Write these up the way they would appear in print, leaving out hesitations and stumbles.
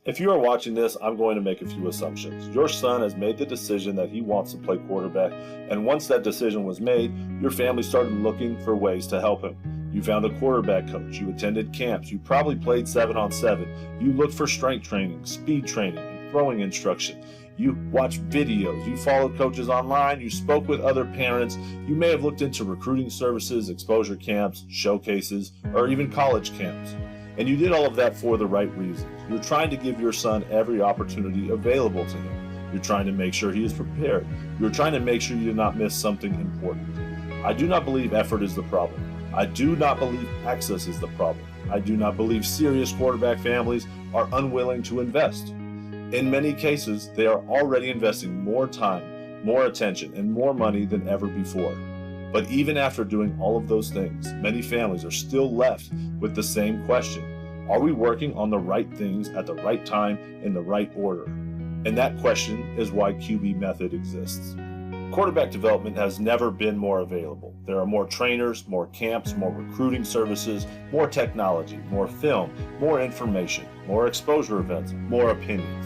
If you are watching this, I'm going to make a few assumptions. Your son has made the decision that he wants to play quarterback, and once that decision was made, your family started looking for ways to help him. You found a quarterback coach, you attended camps, you probably played 7-on-7, you looked for strength training, speed training, and throwing instruction. You watched videos, you followed coaches online, you spoke with other parents, you may have looked into recruiting services, exposure camps, showcases, or even college camps. And you did all of that for the right reasons. You're trying to give your son every opportunity available to him. You're trying to make sure he is prepared. You're trying to make sure you do not miss something important. I do not believe effort is the problem. I do not believe access is the problem. I do not believe serious quarterback families are unwilling to invest. In many cases, they are already investing more time, more attention, and more money than ever before. But even after doing all of those things, many families are still left with the same question. Are we working on the right things at the right time in the right order? And that question is why QB Method exists. Quarterback development has never been more available. There are more trainers, more camps, more recruiting services, more technology, more film, more information, more exposure events, more opinions.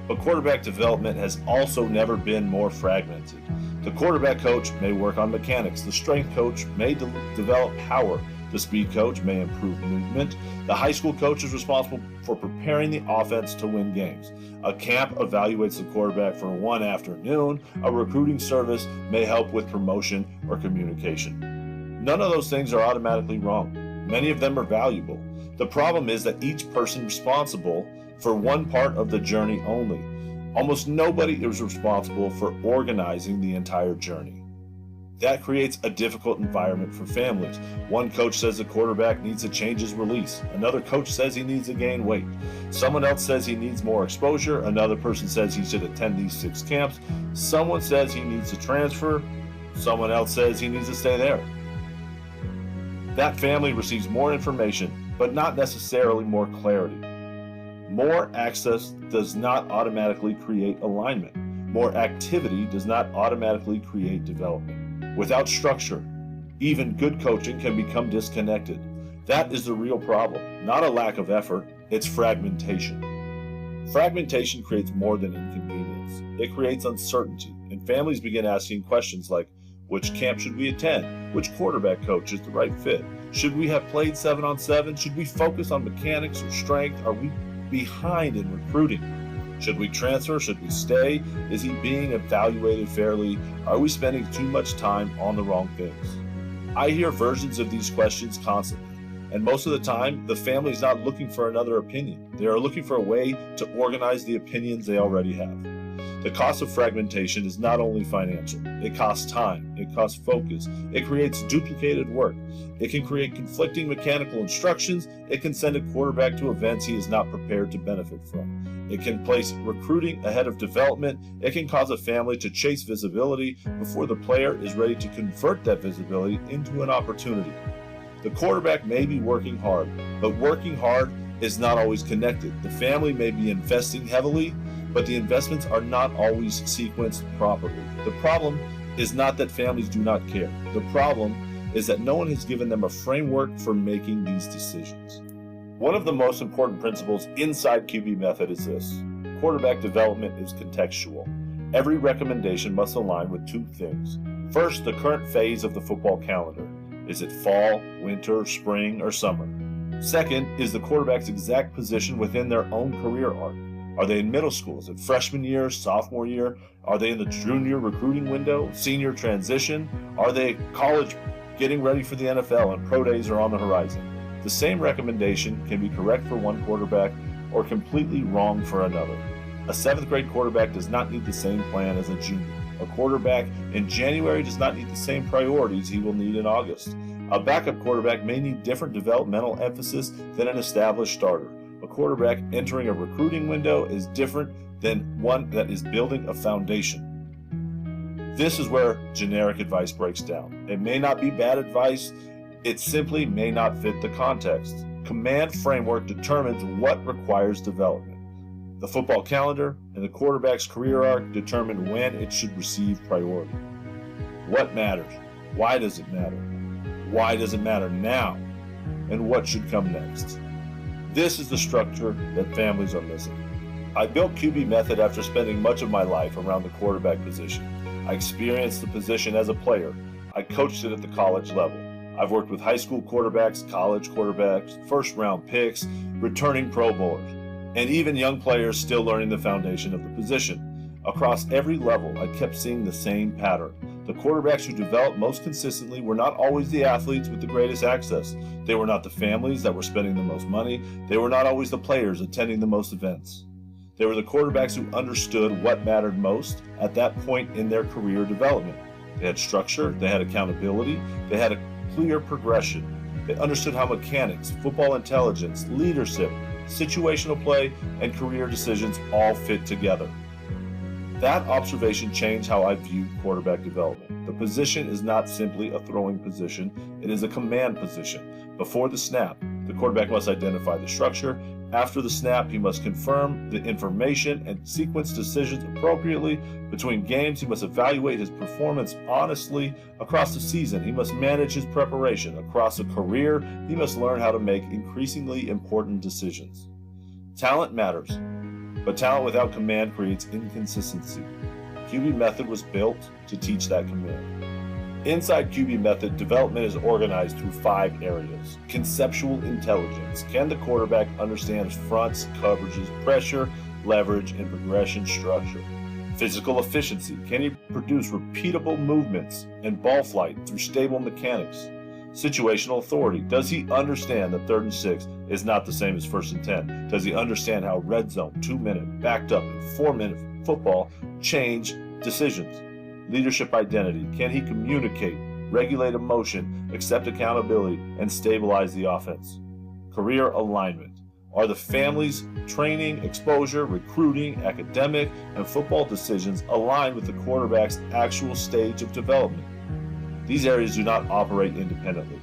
But quarterback development has also never been more fragmented. The quarterback coach may work on mechanics. The strength coach may develop power. The speed coach may improve movement. The high school coach is responsible for preparing the offense to win games. A camp evaluates the quarterback for one afternoon. A recruiting service may help with promotion or communication. None of those things are automatically wrong. Many of them are valuable. The problem is that each person is responsible for one part of the journey only. Almost nobody is responsible for organizing the entire journey. That creates a difficult environment for families. One coach says the quarterback needs to change his release. Another coach says he needs to gain weight. Someone else says he needs more exposure. Another person says he should attend these 6 camps. Someone says he needs to transfer. Someone else says he needs to stay there. That family receives more information, but not necessarily more clarity. More access does not automatically create alignment. More activity does not automatically create development. Without structure, even good coaching can become disconnected. That is the real problem, not a lack of effort, it's fragmentation. Fragmentation creates more than inconvenience. It creates uncertainty, and families begin asking questions like, which camp should we attend? Which quarterback coach is the right fit? Should we have played 7-on-7? Should we focus on mechanics or strength? Are we behind in recruiting? Should we transfer? Should we stay? Is he being evaluated fairly? Are we spending too much time on the wrong things? I hear versions of these questions constantly, and most of the time, the family is not looking for another opinion. They are looking for a way to organize the opinions they already have. The cost of fragmentation is not only financial. It costs time, it costs focus, it creates duplicated work, it can create conflicting mechanical instructions, it can send a quarterback to events he is not prepared to benefit from. It can place recruiting ahead of development, it can cause a family to chase visibility before the player is ready to convert that visibility into an opportunity. The quarterback may be working hard, but working hard is not always connected. The family may be investing heavily, but the investments are not always sequenced properly. The problem is not that families do not care. The problem is that no one has given them a framework for making these decisions. One of the most important principles inside QB Method is this: quarterback development is contextual. Every recommendation must align with 2 things. First, the current phase of the football calendar. Is it fall, winter, spring, or summer? Second is the quarterback's exact position within their own career arc. Are they in middle school? Is it freshman year, sophomore year? Are they in the junior recruiting window, senior transition? Are they college getting ready for the NFL and pro days are on the horizon? The same recommendation can be correct for one quarterback or completely wrong for another. A 7th grade quarterback does not need the same plan as a junior. A quarterback in January does not need the same priorities he will need in August. A backup quarterback may need different developmental emphasis than an established starter. A quarterback entering a recruiting window is different than one that is building a foundation. This is where generic advice breaks down. It may not be bad advice, it simply may not fit the context. Command framework determines what requires development. The football calendar and the quarterback's career arc determine when it should receive priority. What matters? Why does it matter? Why does it matter now? And what should come next? This is the structure that families are missing. I built QB Method after spending much of my life around the quarterback position. I experienced the position as a player. I coached it at the college level. I've worked with high school quarterbacks, college quarterbacks, first-round picks, returning Pro Bowlers, and even young players still learning the foundation of the position. Across every level, I kept seeing the same pattern. The quarterbacks who developed most consistently were not always the athletes with the greatest access. They were not the families that were spending the most money. They were not always the players attending the most events. They were the quarterbacks who understood what mattered most at that point in their career development. They had structure, they had accountability, they had a clear progression. They understood how mechanics, football intelligence, leadership, situational play, and career decisions all fit together. That observation changed how I viewed quarterback development. The position is not simply a throwing position, it is a command position. Before the snap, the quarterback must identify the structure. After the snap, he must confirm the information and sequence decisions appropriately. Between games, he must evaluate his performance honestly. Across the season, he must manage his preparation. Across a career, he must learn how to make increasingly important decisions. Talent matters, but talent without command creates inconsistency. QB Method was built to teach that command. Inside QB Method, development is organized through 5 areas. Conceptual intelligence. Can the quarterback understand fronts, coverages, pressure, leverage, and progression structure? Physical efficiency. Can he produce repeatable movements and ball flight through stable mechanics? Situational authority. Does he understand that 3rd and 6 is not the same as 1st and 10? Does he understand how red zone, 2-minute, backed up, and 4-minute football change decisions? Leadership identity. Can he communicate, regulate emotion, accept accountability, and stabilize the offense? Career alignment. Are the family's training, exposure, recruiting, academic, and football decisions aligned with the quarterback's actual stage of development? These areas do not operate independently.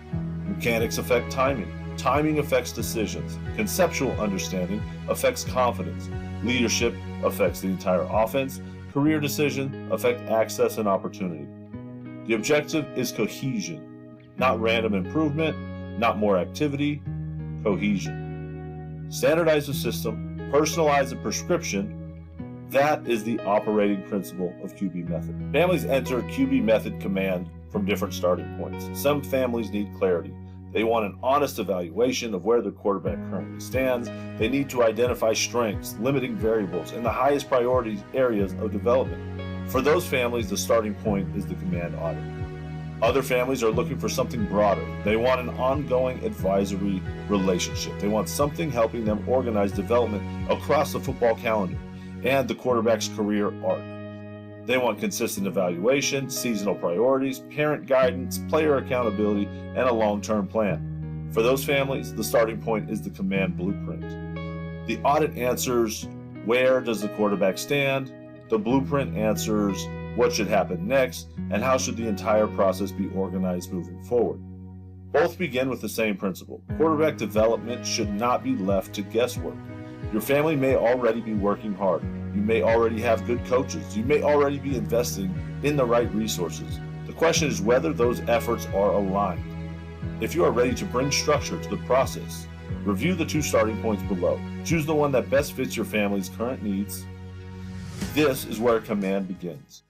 Mechanics affect timing. Timing affects decisions. Conceptual understanding affects confidence. Leadership affects the entire offense. Career decision affect access and opportunity. The objective is cohesion, not random improvement, not more activity, cohesion. Standardize the system, personalize the prescription. That is the operating principle of QB Method. Families enter QB Method command from different starting points. Some families need clarity. They want an honest evaluation of where their quarterback currently stands. They need to identify strengths, limiting variables, and the highest priority areas of development. For those families, the starting point is the command audit. Other families are looking for something broader. They want an ongoing advisory relationship. They want something helping them organize development across the football calendar and the quarterback's career arc. They want consistent evaluation, seasonal priorities, parent guidance, player accountability, and a long-term plan. For those families, the starting point is the command blueprint. The audit answers, where does the quarterback stand? The blueprint answers, what should happen next, and how should the entire process be organized moving forward. Both begin with the same principle. Quarterback development should not be left to guesswork. Your family may already be working hard. You may already have good coaches. You may already be investing in the right resources. The question is whether those efforts are aligned. If you are ready to bring structure to the process, review the 2 starting points below. Choose the one that best fits your family's current needs. This is where command begins.